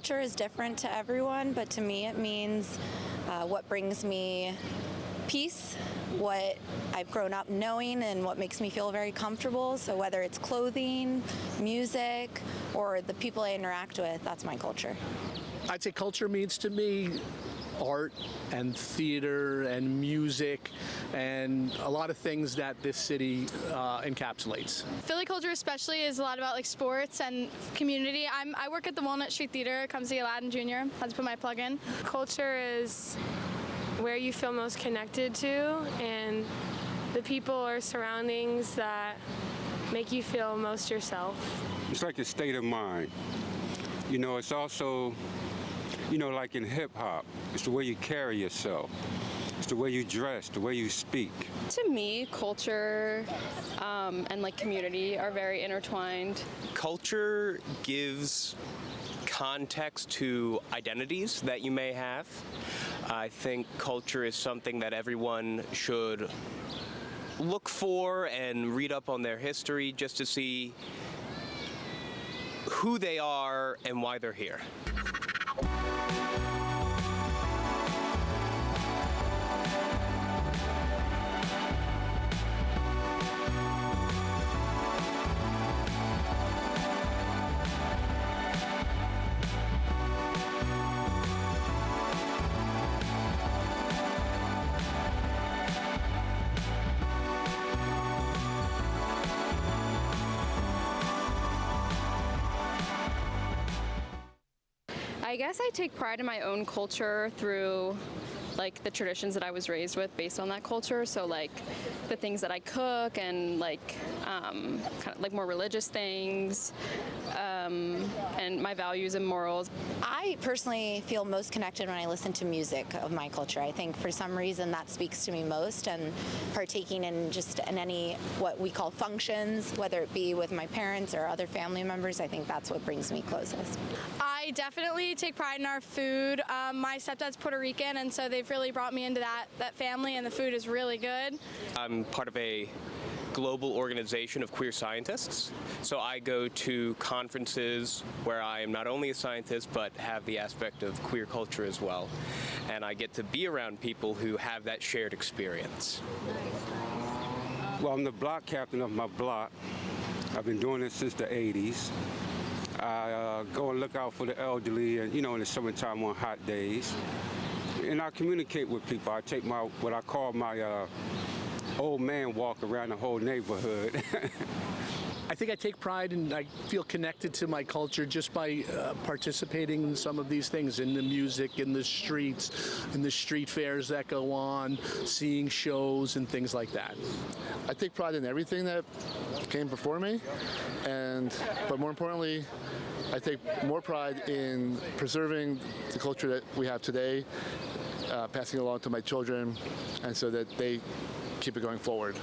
culture is different to everyone, but to me it means what brings me peace, what I've grown up knowing, and what makes me feel very comfortable. So whether it's clothing, music, or the people I interact with, that's my culture. I'd say culture means to me art and theater and music and a lot of things that this city encapsulates. Philly culture especially is a lot about like sports and community. I work at the Walnut Street Theater. Come see Aladdin Jr. Had to put my plug in. Culture is where you feel most connected to, and the people or surroundings that make you feel most yourself. It's like a state of mind. You know, it's also, you know, like in hip-hop, it's the way you carry yourself. It's the way you dress, the way you speak. To me, culture and like community are very intertwined. Culture gives context to identities that you may have. I think culture is something that everyone should look for and read up on their history just to see who they are and why they're here. I guess I take pride in my own culture through like the traditions that I was raised with based on that culture. So like the things that I cook and like kind of like more religious things and my values and morals. I personally feel most connected when I listen to music of my culture. I think for some reason that speaks to me most, and partaking in any what we call functions, whether it be with my parents or other family members, I think that's what brings me closest. I definitely take pride in our food. My stepdad's Puerto Rican, and so they've really brought me into that family, and the food is really good. I'm part of a global organization of queer scientists, so I go to conferences where I am not only a scientist but have the aspect of queer culture as well, and I get to be around people who have that shared experience. Well, I'm the block captain of my block. I've been doing this since the 80s. I go and look out for the elderly, and you know, in the summertime on hot days. And I communicate with people. I take what I call my old man walk around the whole neighborhood. I think I take pride and I feel connected to my culture just by participating in some of these things, in the music, in the streets, in the street fairs that go on, seeing shows and things like that. I take pride in everything that came before me, but more importantly, I take more pride in preserving the culture that we have today, passing it along to my children, and so that they keep it going forward.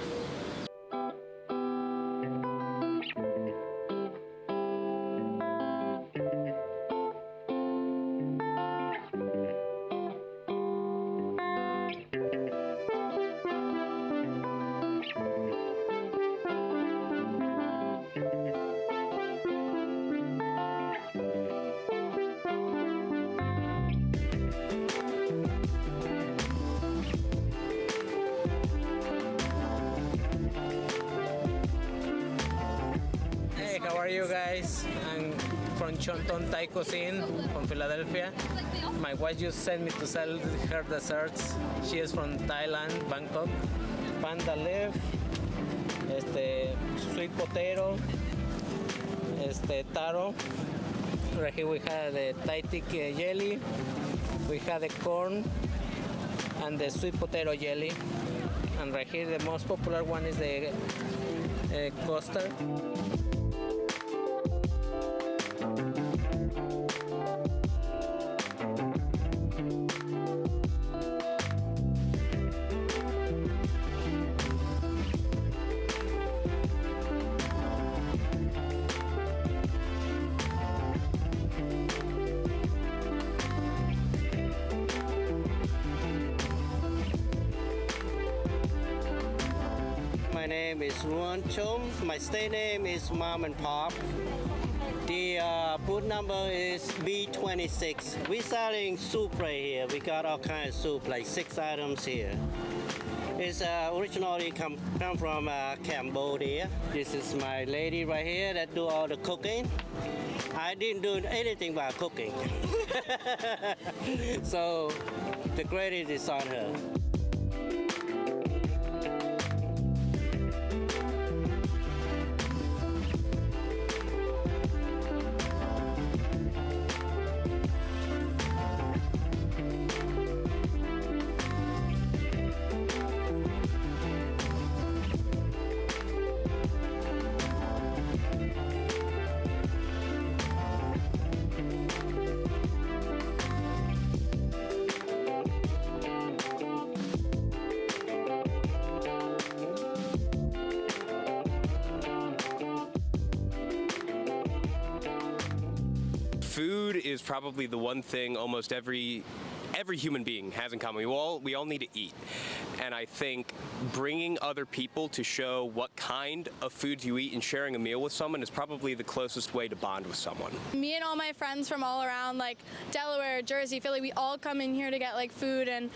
How are you guys? I'm from Chonton Thai Cuisine from Philadelphia. My wife just sent me to sell her desserts. She is from Thailand, Bangkok. Panda leaf, sweet potato, taro. Right here we have the Thai stick jelly. We have the corn and the sweet potato jelly. And right here the most popular one is the custard. My name is Ruan Chom. My stage name is Mom and Pop. The Food number is B26. We're selling soup right here. We got all kinds of soup, like 6 items here. It's originally come from Cambodia. This is my lady right here that do all the cooking. I didn't do anything but cooking. So the credit is on her. Food is probably the one thing almost every human being has in common. We all need to eat. And I think bringing other people to show what kind of foods you eat and sharing a meal with someone is probably the closest way to bond with someone. Me and all my friends from all around, like Delaware, Jersey, Philly, we all come in here to get like food and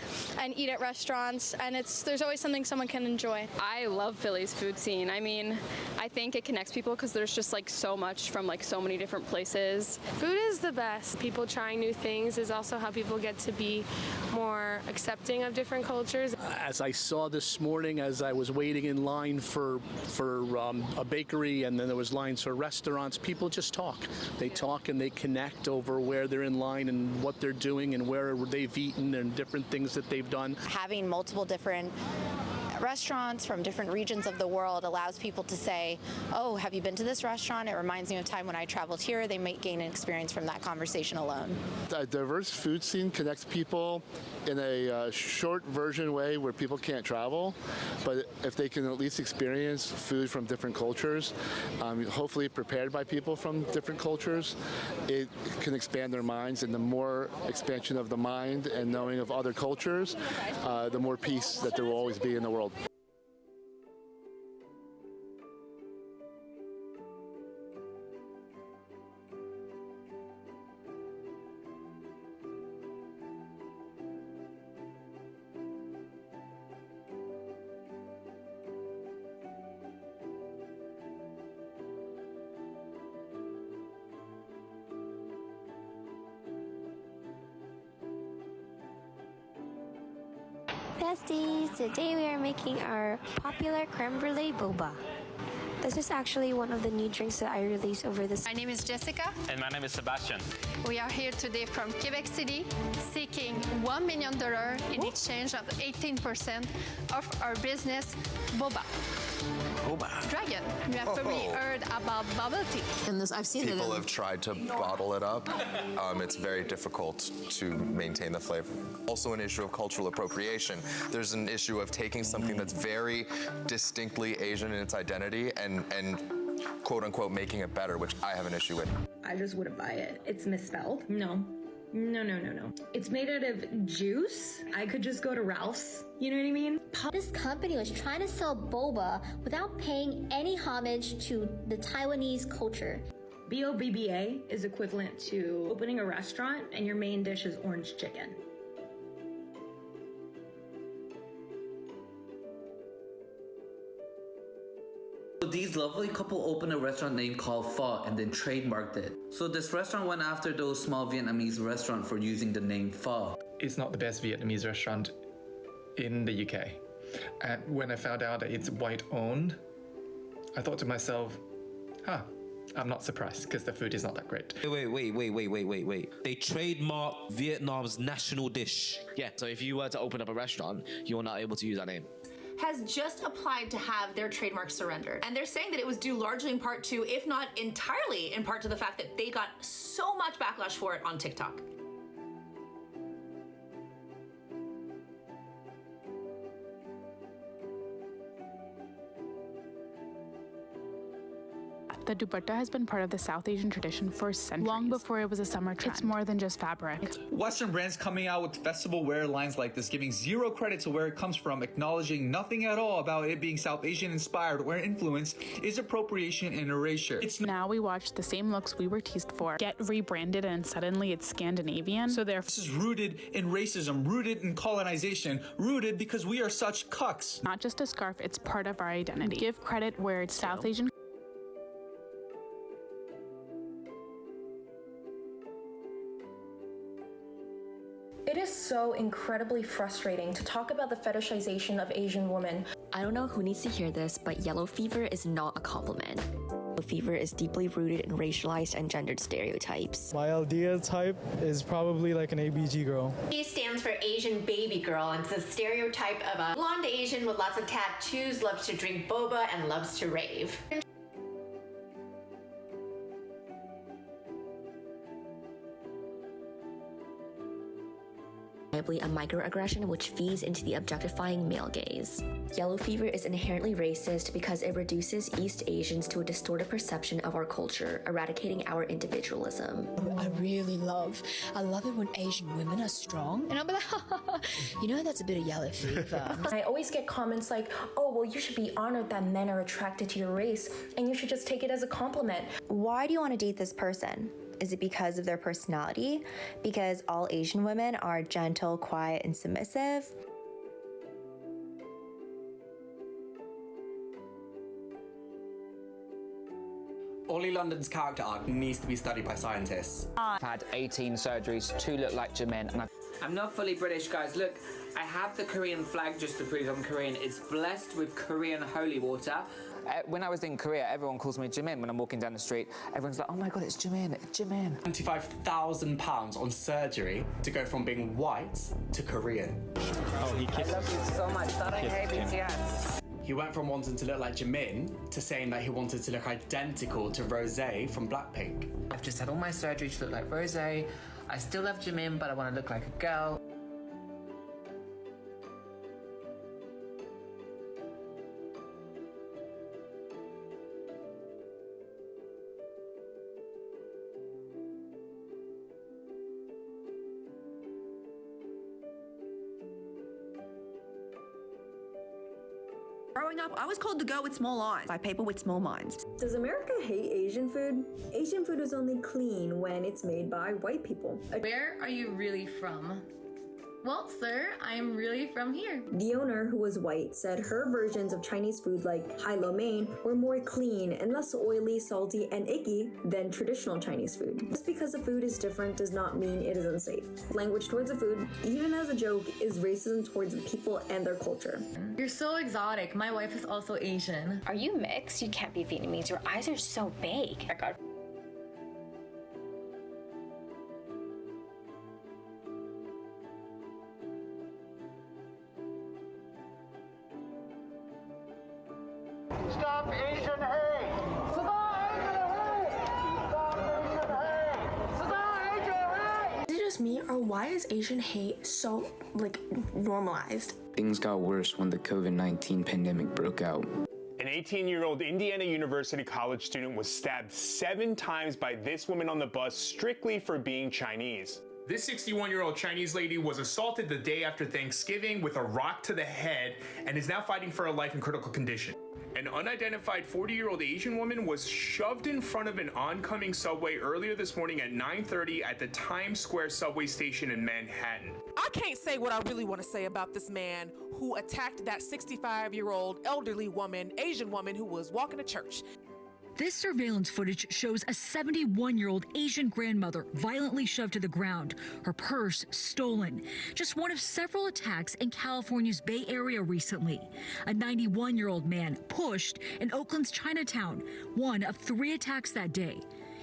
eat at restaurants, and there's always something someone can enjoy. I love Philly's food scene. I mean, I think it connects people because there's just like so much from like so many different places. Food is the best. People trying new things is also how people get to be more accepting of different cultures. As I saw this morning, as I was waiting in line for a bakery, and then there was lines for restaurants, people just talk. They talk and they connect over where they're in line and what they're doing and where they've eaten and different things that they've done. Having multiple different restaurants from different regions of the world allows people to say, oh, have you been to this restaurant? It reminds me of a time when I traveled here. They might gain an experience from that conversation alone. A diverse food scene connects people in a short version way where people can't travel, but if they can at least experience food from different cultures, hopefully prepared by people from different cultures, it can expand their minds, and the more expansion of the mind and knowing of other cultures, the more peace that there will always be in the world. Besties, today we are making our popular creme brulee boba. This is actually one of the new drinks that I released over this. My name is Jessica. And my name is Sebastian. We are here today from Quebec City seeking $1 million in exchange of 18% of our business, boba. Boba. Dragon. You have probably heard about bubble tea. And this, I've seen people have tried to bottle it up. It's very difficult to maintain the flavor. Also an issue of cultural appropriation. There's an issue of taking something that's very distinctly Asian in its identity and quote unquote making it better, which I have an issue with. I just wouldn't buy it. It's misspelled. No. It's made out of juice. I could just go to Ralph's. You know what I mean? This company was trying to sell boba without paying any homage to the Taiwanese culture. BOBBA is equivalent to opening a restaurant and your main dish is orange chicken. These lovely couple opened a restaurant named called Pho and then trademarked it. So this restaurant went after those small Vietnamese restaurants for using the name Pho. It's not the best Vietnamese restaurant in the UK. And when I found out that it's white owned, I thought to myself, I'm not surprised because the food is not that great. Wait. They trademarked Vietnam's national dish. Yeah, so if you were to open up a restaurant, you're not able to use that name. Has just applied to have their trademark surrendered. And they're saying that it was due largely in part to, if not entirely in part to the fact that they got so much backlash for it on TikTok. The dupatta has been part of the South Asian tradition for centuries. Long before it was a summer trend. It's more than just fabric. Western brands coming out with festival wear lines like this, giving zero credit to where it comes from, acknowledging nothing at all about it being South Asian inspired or influenced, is appropriation and erasure. Now we watch the same looks we were teased for get rebranded and suddenly it's Scandinavian. So therefore, this is rooted in racism, rooted in colonization, rooted because we are such cucks. Not just a scarf, it's part of our identity. Give credit where it's South Asian. It is so incredibly frustrating to talk about the fetishization of Asian women. I don't know who needs to hear this, but yellow fever is not a compliment. Yellow fever is deeply rooted in racialized and gendered stereotypes. My LDA type is probably like an ABG girl. A stands for Asian baby girl, and it's a stereotype of a blonde Asian with lots of tattoos, loves to drink boba, and loves to rave. A microaggression which feeds into the objectifying male gaze. Yellow fever is inherently racist because it reduces East Asians to a distorted perception of our culture, eradicating our individualism. I love it when Asian women are strong, and I'll be like, you know, that's a bit of yellow fever. I always get comments like, oh, well, you should be honored that men are attracted to your race, and you should just take it as a compliment. Why do you want to date this person? Is it because of their personality? Because all Asian women are gentle, quiet, and submissive? Ollie London's character arc needs to be studied by scientists. I've had 18 surgeries to look like Jimin, and I'm not fully British, guys. Look, I have the Korean flag just to prove I'm Korean. It's blessed with Korean holy water. When I was in Korea, everyone calls me Jimin when I'm walking down the street. Everyone's like, oh my God, it's Jimin, Jimin. £25,000 on surgery to go from being white to Korean. Oh, he kissed. I love you so much. That I hate BTS. He went from wanting to look like Jimin to saying that he wanted to look identical to Rosé from Blackpink. I've just had all my surgery to look like Rosé. I still love Jimin, but I want to look like a girl. Growing up, I was called the girl with small eyes by people with small minds. Does America hate Asian food? Asian food is only clean when it's made by white people. Where are you really from? Well, sir, I'm really from here. The owner, who was white, said her versions of Chinese food like hai lo mein were more clean and less oily, salty, and icky than traditional Chinese food. Just because the food is different does not mean it is unsafe. Language towards the food, even as a joke, is racism towards the people and their culture. You're so exotic. My wife is also Asian. Are you mixed? You can't be Vietnamese. Your eyes are so big. Oh my God. Stop Asian hate! Stop Asian hate! Stop Asian hate! Stop Asian hate! Is it just me, or why is Asian hate so, normalized? Things got worse when the COVID-19 pandemic broke out. An 18-year-old Indiana University college student was stabbed 7 times by this woman on the bus strictly for being Chinese. This 61-year-old Chinese lady was assaulted the day after Thanksgiving with a rock to the head and is now fighting for her life in critical condition. An unidentified 40-year-old Asian woman was shoved in front of an oncoming subway earlier this morning at 9:30 at the Times Square subway station in Manhattan. I can't say what I really want to say about this man who attacked that 65-year-old elderly woman, Asian woman, who was walking to church. This surveillance footage shows a 71-year-old Asian grandmother violently shoved to the ground, her purse stolen. Just one of several attacks in California's Bay Area recently. A 91-year-old man pushed in Oakland's Chinatown, one of 3 attacks that day.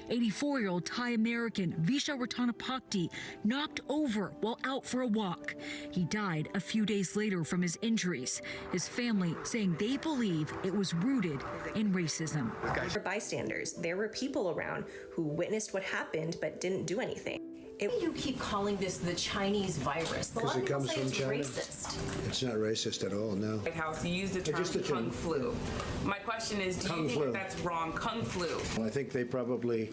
84-year-old Thai American Visha Ratanapakdi knocked over while out for a walk. He died a few days later from his injuries. His family saying they believe it was rooted in racism. There were bystanders. There were people around who witnessed what happened but didn't do anything. You keep calling this the Chinese virus. A lot of people say it's racist. It's not racist at all, no. White House used the term Kung Flu. My question is, do you think that's wrong? Kung Flu. Well, I think they probably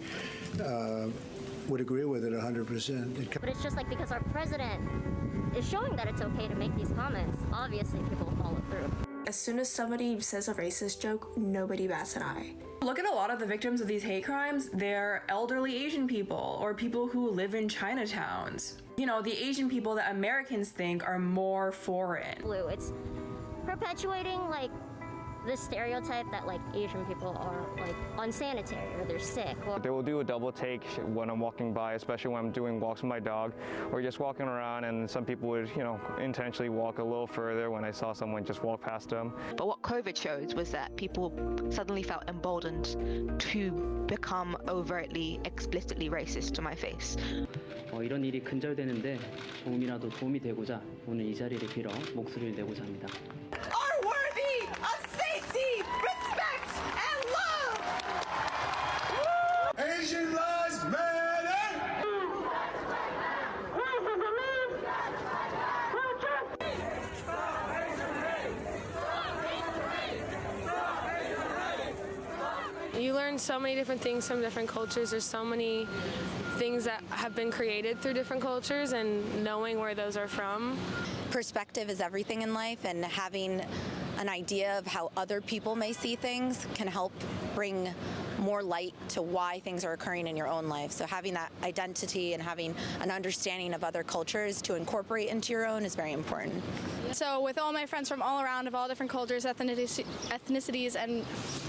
would agree with it 100%. But it's just like because our president is showing that it's okay to make these comments, obviously people will follow through. As soon as somebody says a racist joke, nobody bats an eye. Look at a lot of the victims of these hate crimes. They're elderly Asian people or people who live in Chinatowns. You know, the Asian people that Americans think are more foreign. It's perpetuating like the stereotype that like Asian people are like unsanitary or they're sick. They will do a double take when I'm walking by, especially when I'm doing walks with my dog or just walking around, and some people would, you know, intentionally walk a little further when I saw someone just walk past them. But what COVID showed was that people suddenly felt emboldened to become overtly, explicitly racist to my face. 이런 일이 근절되는데 조금이라도 도움이 되고자 오늘 이 자리를 빌어 목소리를 내고자 합니다. Are worthy of safety, respect, and love. Asian lives matter. You learn so many different things from different cultures. There's so many things that have been created through different cultures, and knowing where those are from. Perspective is everything in life, and having an idea of how other people may see things can help bring more light to why things are occurring in your own life. So having that identity and having an understanding of other cultures to incorporate into your own is very important. So with all my friends from all around, of all different cultures, ethnicities, and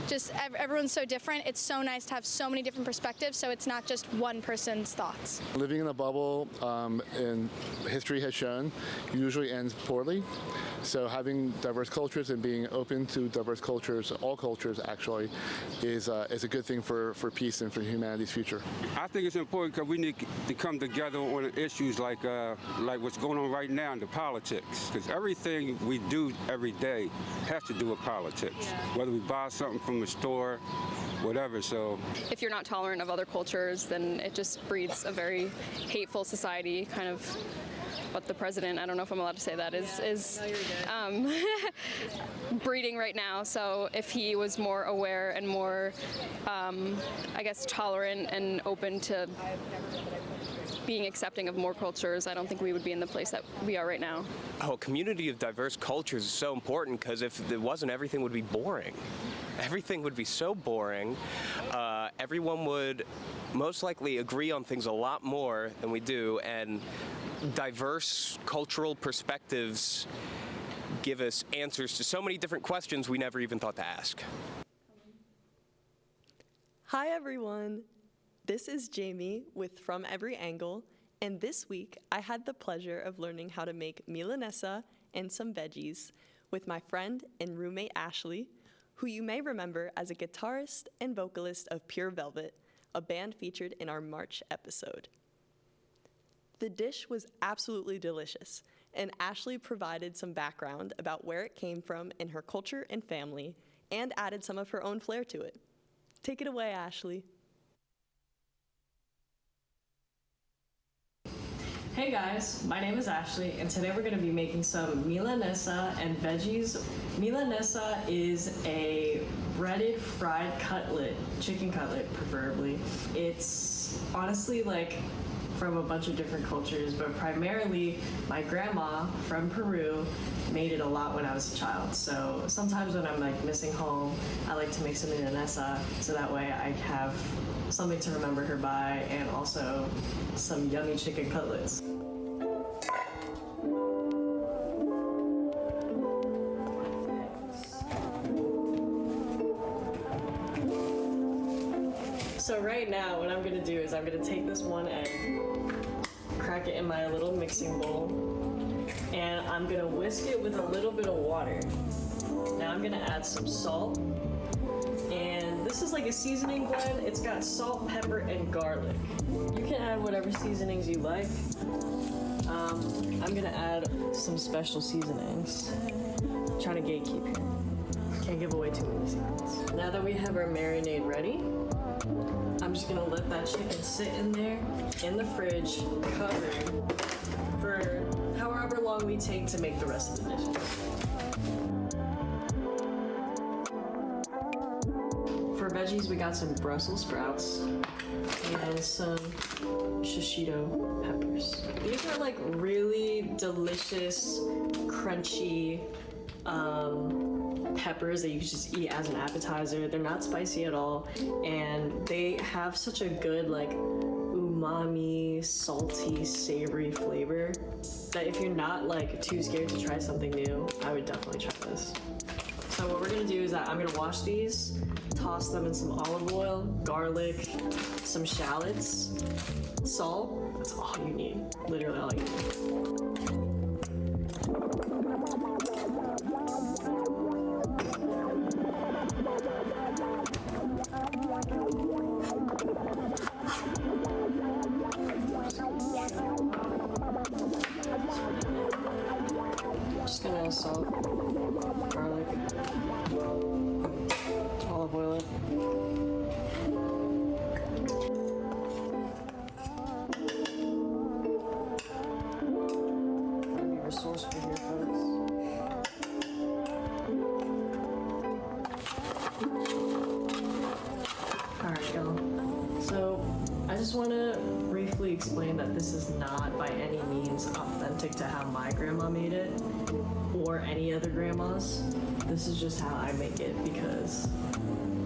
just everyone's so different, it's so nice to have so many different perspectives, so it's not just one person's thoughts. Living in a bubble, and history has shown, usually ends poorly. So having diverse cultures and being open to diverse cultures, all cultures actually, is a good thing for peace and for humanity's future. I think it's important because we need to come together on issues like what's going on right now in the politics. Because everything we do every day has to do with politics. Whether we buy something from the store, whatever. So if you're not tolerant of other cultures, then it just breeds a very hateful society, kind of. What the president, I don't know if I'm allowed to say that, is breeding right now. So if he was more aware and more, I guess, tolerant and open to being accepting of more cultures, I don't think we would be in the place that we are right now. A community of diverse cultures is so important because if it wasn't, everything would be boring. Everything would be so boring. Everyone would most likely agree on things a lot more than we do, and diverse cultural perspectives give us answers to so many different questions we never even thought to ask. Hi everyone, this is Jamie with From Every Angle, and this week I had the pleasure of learning how to make Milanesa and some veggies with my friend and roommate Ashley, who you may remember as a guitarist and vocalist of Pure Velvet, a band featured in our March episode. The dish was absolutely delicious, and Ashley provided some background about where it came from in her culture and family, and added some of her own flair to it. Take it away, Ashley. Hey guys, my name is Ashley, and today we're going to be making some Milanesa and veggies. Milanesa is a breaded fried cutlet, chicken cutlet preferably. It's honestly like from a bunch of different cultures, but primarily my grandma from Peru made it a lot when I was a child. So sometimes when I'm like missing home, I like to make some Milanesa so that way I have something to remember her by and also some yummy chicken cutlets. So right now, what I'm gonna do is I'm gonna take this one egg, crack it in my little mixing bowl, and I'm gonna whisk it with a little bit of water. Now I'm gonna add some salt, and this is like a seasoning blend. It's got salt, pepper, and garlic. You can add whatever seasonings you like. I'm gonna add some special seasonings. I'm trying to gatekeep here. Can't give away too many secrets. Now that we have our marinade ready, I'm just gonna let that chicken sit in there, in the fridge, covered, for however long we take to make the rest of the dishes. For veggies, we got some Brussels sprouts and some shishito peppers. These are like really delicious, crunchy peppers that you just eat as an appetizer. They're not spicy at all, and they have such a good like umami, salty, savory flavor that if you're not like too scared to try something new, I would definitely try this. So what we're gonna do is that I'm gonna wash these, toss them in some olive oil, garlic, some shallots, salt. That's all you need. Literally all you need. Just gonna salt, garlic, olive oil it. Gotta be resourceful here, folks. Alright, y'all. So, I just want to briefly explain that this is not by any means authentic to how my grandma made it or any other grandmas. This is just how I make it because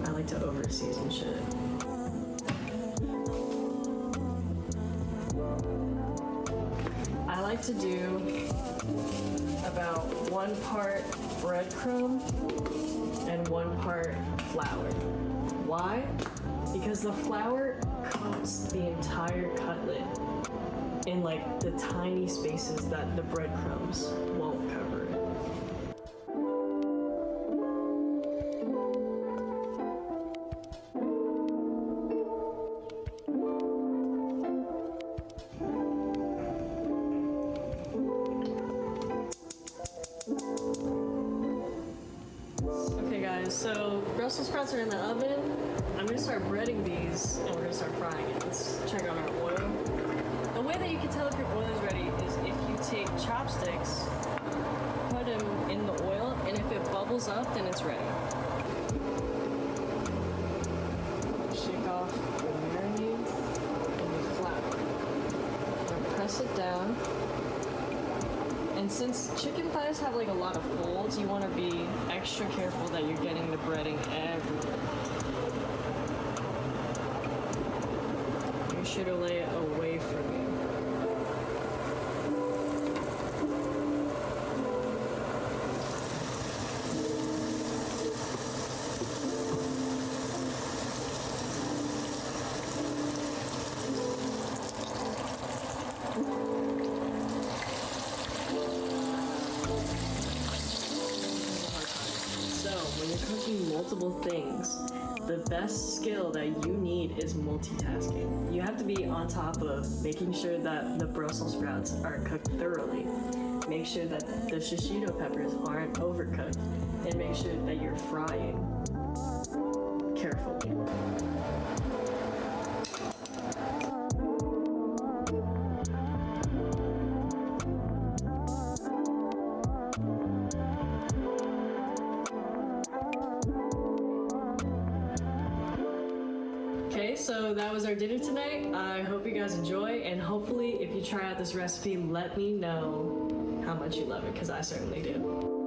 I like to over-season shit. I like to do about 1 part breadcrumb and 1 part flour. Why? Because the flour coats the entire cutlet in like the tiny spaces that the breadcrumbs won't cover it. Okay guys, so Brussels sprouts are in the oven. I'm gonna start breading these and we're gonna start frying it. Let's check on our oil. The way that you can tell if your oil is ready is if you take chopsticks, put them in the oil, and if it bubbles up, then it's ready. Shake off the marinade and the flour. Now press it down. And since chicken thighs have like a lot of folds, you want to be extra careful that you're getting the breading everywhere. You should lay it away from you. So, when you're cooking multiple things, the best skill that you need is multitasking. You have to be on top of making sure that the Brussels sprouts are cooked thoroughly, make sure that the shishito peppers aren't overcooked, and make sure that you're frying carefully. Okay, so that was our dinner tonight. I hope you guys enjoy, and hopefully if you try out this recipe, let me know how much you love it, because I certainly do.